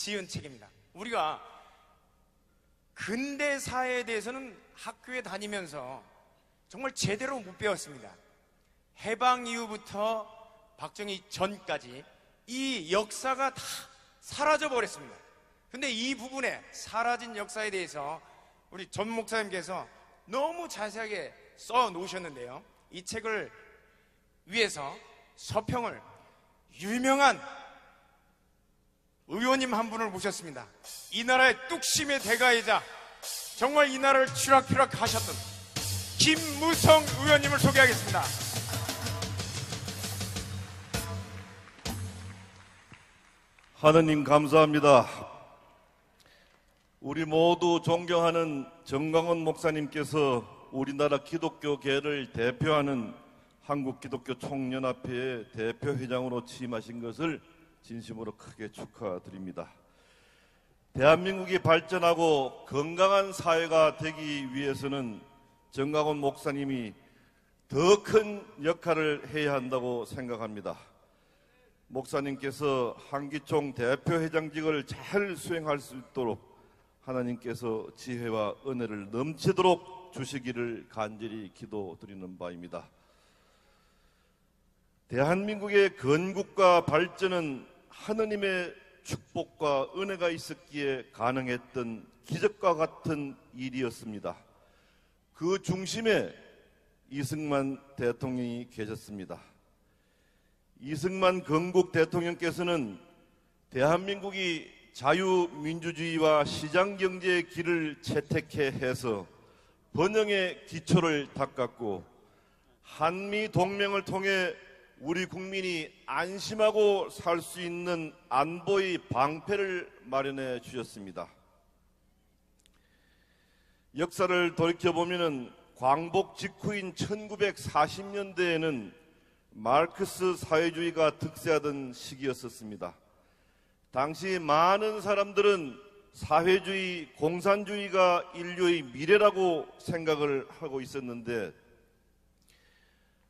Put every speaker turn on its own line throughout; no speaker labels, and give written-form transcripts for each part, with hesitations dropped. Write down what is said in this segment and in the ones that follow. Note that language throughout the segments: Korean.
지은 책입니다. 우리가 근대사에 대해서는 학교에 다니면서 정말 제대로 못 배웠습니다. 해방 이후부터 박정희 전까지 이 역사가 다 사라져 버렸습니다. 근데 이 부분에 사라진 역사에 대해서 우리 전 목사님께서 너무 자세하게 써 놓으셨는데요. 이 책을 위해서 서평을 유명한 의원님 한 분을 모셨습니다. 이 나라의 뚝심의 대가이자 정말 이 나라를 추락추락 하셨던 김무성 의원님을 소개하겠습니다.
하느님 감사합니다. 우리 모두 존경하는 정광훈 목사님께서 우리나라 기독교계를 대표하는 한국기독교총연합회의 대표회장으로 취임하신 것을 진심으로 크게 축하드립니다. 대한민국이 발전하고 건강한 사회가 되기 위해서는 정광훈 목사님이 더 큰 역할을 해야 한다고 생각합니다. 목사님께서 한기총 대표회장직을 잘 수행할 수 있도록 하나님께서 지혜와 은혜를 넘치도록 주시기를 간절히 기도드리는 바입니다. 대한민국의 건국과 발전은 하느님의 축복과 은혜가 있었기에 가능했던 기적과 같은 일이었습니다. 그 중심에 이승만 대통령이 계셨습니다. 이승만 건국 대통령께서는 대한민국이 자유민주주의와 시장경제의 길을 채택해 해서 번영의 기초를 닦았고 한미동맹을 통해 우리 국민이 안심하고 살 수 있는 안보의 방패를 마련해 주셨습니다. 역사를 돌이켜보면 광복 직후인 1940년대에는 마르크스 사회주의가 득세하던 시기였었습니다. 당시 많은 사람들은 사회주의, 공산주의가 인류의 미래라고 생각을 하고 있었는데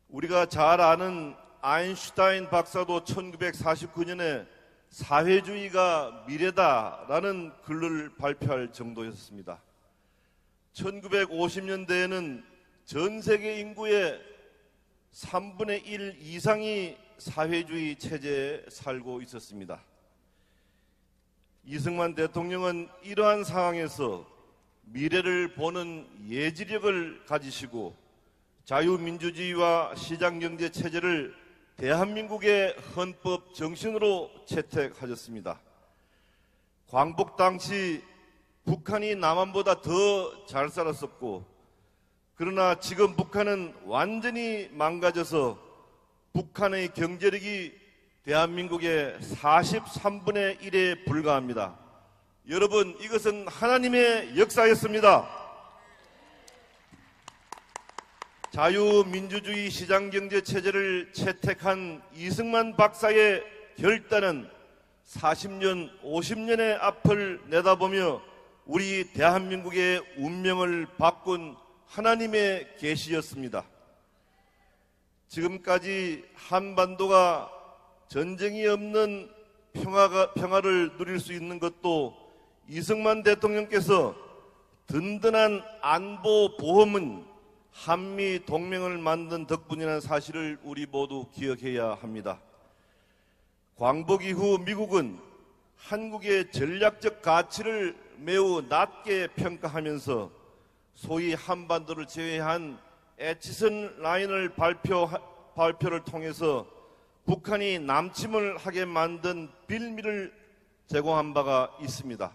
우리가 잘 아는 아인슈타인 박사도 1949년에 사회주의가 미래다라는 글을 발표할 정도였습니다. 1950년대에는 전 세계 인구의 3분의 1 이상이 사회주의 체제에 살고 있었습니다. 이승만 대통령은 이러한 상황에서 미래를 보는 예지력을 가지시고 자유민주주의와 시장경제 체제를 대한민국의 헌법 정신으로 채택하셨습니다. 광복 당시 북한이 남한보다 더 잘 살았었고 그러나 지금 북한은 완전히 망가져서 북한의 경제력이 대한민국의 43분의 1에 불과합니다. 여러분, 이것은 하나님의 역사였습니다. 자유민주주의 시장경제 체제를 채택한 이승만 박사의 결단은 40년, 50년의 앞을 내다보며 우리 대한민국의 운명을 바꾼 하나님의 계시였습니다. 지금까지 한반도가 전쟁이 없는 평화를 누릴 수 있는 것도 이승만 대통령께서 든든한 안보 보험은 한미 동맹을 만든 덕분이라는 사실을 우리 모두 기억해야 합니다. 광복 이후 미국은 한국의 전략적 가치를 매우 낮게 평가하면서 소위 한반도를 제외한 에치선 라인을 발표를 통해서 북한이 남침을 하게 만든 빌미를 제공한 바가 있습니다.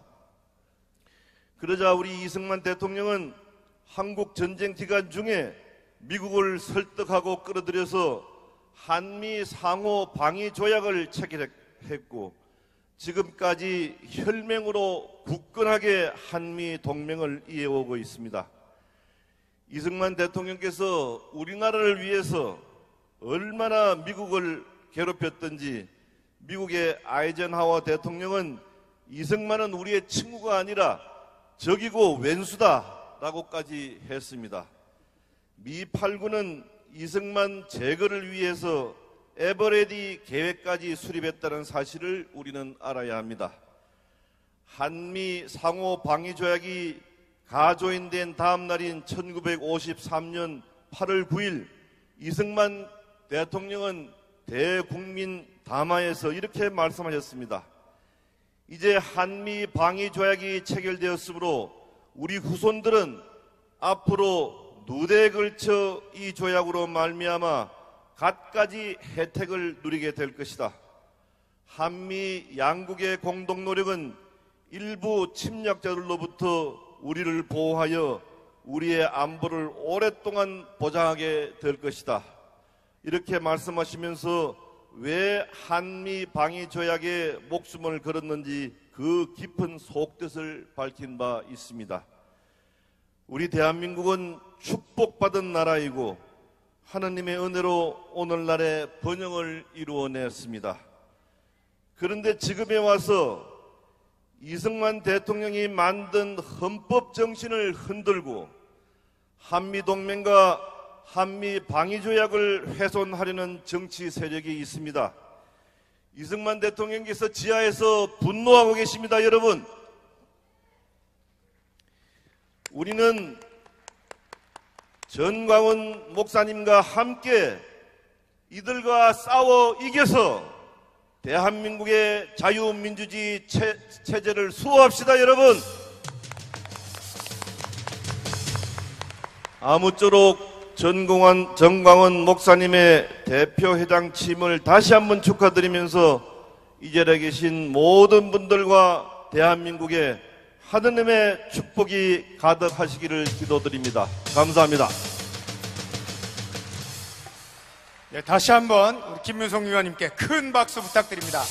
그러자 우리 이승만 대통령은 한국 전쟁 기간 중에 미국을 설득하고 끌어들여서 한미 상호 방위 조약을 체결했고 지금까지 혈맹으로 굳건하게 한미 동맹을 이어오고 있습니다. 이승만 대통령께서 우리나라를 위해서 얼마나 미국을 괴롭혔던지 미국의 아이젠하워 대통령은 이승만은 우리의 친구가 아니라 적이고 왼수다라고까지 했습니다. 미 8군은 이승만 제거를 위해서 에버레디 계획까지 수립했다는 사실을 우리는 알아야 합니다. 한미 상호 방위 조약이 가조인된 다음 날인 1953년 8월 9일 이승만 대통령은 대국민 담화에서 이렇게 말씀하셨습니다. 이제 한미 방위 조약이 체결되었으므로 우리 후손들은 앞으로 누대에 걸쳐 이 조약으로 말미암아 갖가지 혜택을 누리게 될 것이다. 한미 양국의 공동 노력은 일부 침략자들로부터 우리를 보호하여 우리의 안보를 오랫동안 보장하게 될 것이다. 이렇게 말씀하시면서 왜 한미 방위 조약에 목숨을 걸었는지 그 깊은 속뜻을 밝힌 바 있습니다. 우리 대한민국은 축복받은 나라이고 하느님의 은혜로 오늘날의 번영을 이루어냈습니다. 그런데 지금에 와서 이승만 대통령이 만든 헌법 정신을 흔들고 한미동맹과 한미 방위조약을 훼손하려는 정치 세력이 있습니다. 이승만 대통령께서 지하에서 분노하고 계십니다. 여러분, 우리는 전광훈 목사님과 함께 이들과 싸워 이겨서 대한민국의 자유민주주의 체제를 수호합시다. 여러분, 아무쪼록 전광훈 목사님의 대표회장 취임을 다시 한번 축하드리면서 이 자리에 계신 모든 분들과 대한민국의 하느님의 축복이 가득하시기를 기도드립니다. 감사합니다.
네, 다시 한번 우리 김무성 의원님께 큰 박수 부탁드립니다.